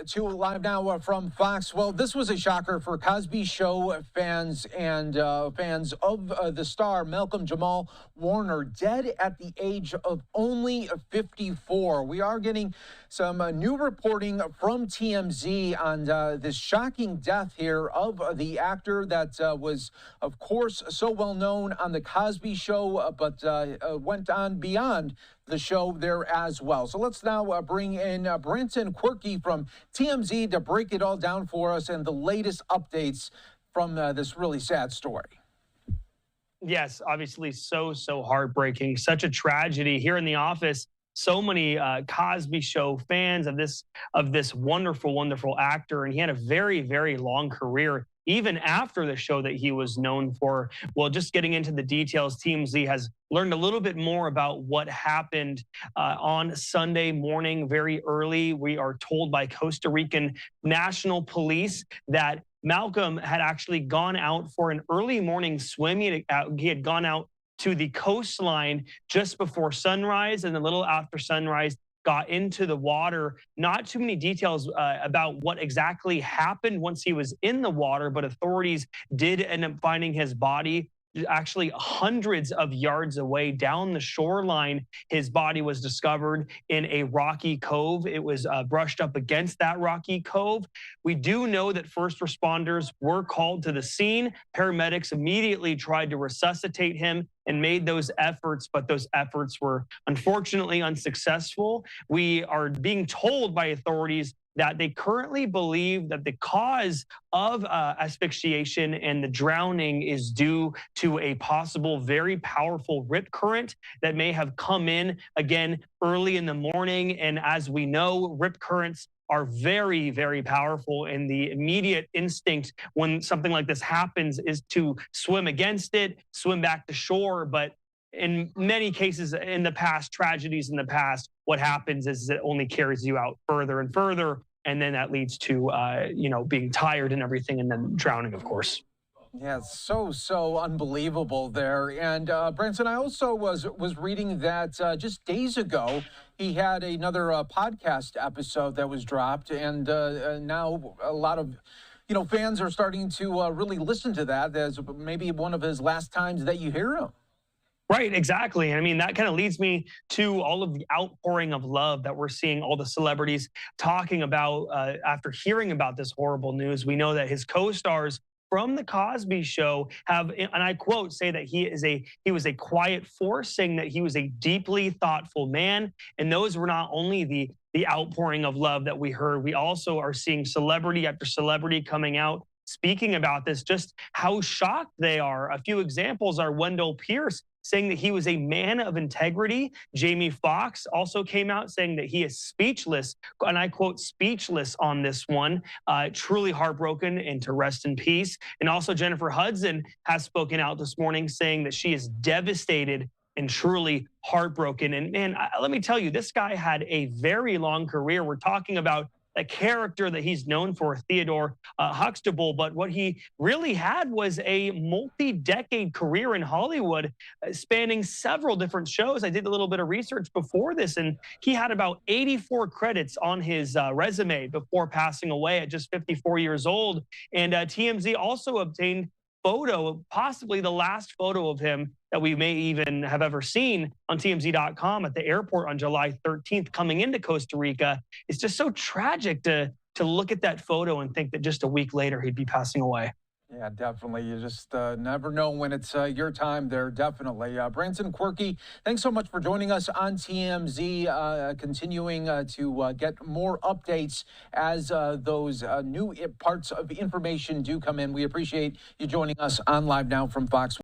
to Live Now from Fox. Well, this was a shocker for Cosby Show fans and fans of the star Malcolm-Jamal Warner, dead at the age of only 54. We are getting some new reporting from TMZ on this shocking death here of the actor that was, of course, so well known on the Cosby Show, but went on beyond the show there as well. So let's now bring in Branson Quirke from TMZ to break it all down for us and the latest updates from this really sad story. Yes, obviously so heartbreaking. Such a tragedy here in the office. So many Cosby Show fans of this wonderful actor, and he had a very long career even after the show that he was known for. Well, just getting into the details, TMZ has learned a little bit more about what happened on Sunday morning very early. We are told by Costa Rican National Police that Malcolm had actually gone out for an early morning swim. He had gone out to the coastline just before sunrise, and a little after sunrise got into the water. Not too many details about what exactly happened once he was in the water, but authorities did end up finding his body actually hundreds of yards away down the shoreline. His body was discovered in a rocky cove. It was brushed up against that rocky cove. We do know that first responders were called to the scene. Paramedics immediately tried to resuscitate him and made those efforts, but those efforts were unfortunately unsuccessful. We are being told by authorities that they currently believe that the cause of asphyxiation and the drowning is due to a possible very powerful rip current that may have come in again early in the morning. And as we know, rip currents are very powerful, and the immediate instinct when something like this happens is to swim against it, swim back to shore. But in many cases in the past, tragedies in the past, what happens is it only carries you out further and further, and then that leads to being tired and everything, and then drowning, of course. Yeah, so unbelievable there. And Branson, I also was reading that just days ago he had another podcast episode that was dropped, and now a lot of fans are starting to really listen to that as maybe one of his last times that you hear him. Right, exactly. I mean, that kind of leads me to all of the outpouring of love that we're seeing all the celebrities talking about after hearing about this horrible news. We know that his co-stars from the Cosby Show have, and I quote, say that he was a quiet force, saying that he was a deeply thoughtful man. And those were not only the outpouring of love that we heard. We also are seeing celebrity after celebrity coming out speaking about this, just how shocked they are. A few examples are Wendell Pierce saying that he was a man of integrity. Jamie Foxx also came out saying that he is speechless, and I quote, speechless on this one, truly heartbroken and to rest in peace. And also Jennifer Hudson has spoken out this morning saying that she is devastated and truly heartbroken. And man, let me tell you, this guy had a very long career. We're talking about a character that he's known for, Theodore Huxtable, but what he really had was a multi-decade career in Hollywood, spanning several different shows. I did a little bit of research before this, and he had about 84 credits on his resume before passing away at just 54 years old. And TMZ also obtained photo, possibly the last photo of him that we may even have ever seen on TMZ.com at the airport on July 13th coming into Costa Rica. It's just so tragic to look at that photo and think that just a week later he'd be passing away. Yeah, definitely. You just never know when it's your time there, definitely. Branson Quirke, thanks so much for joining us on TMZ, continuing to get more updates as those new parts of information do come in. We appreciate you joining us on Live Now from Fox.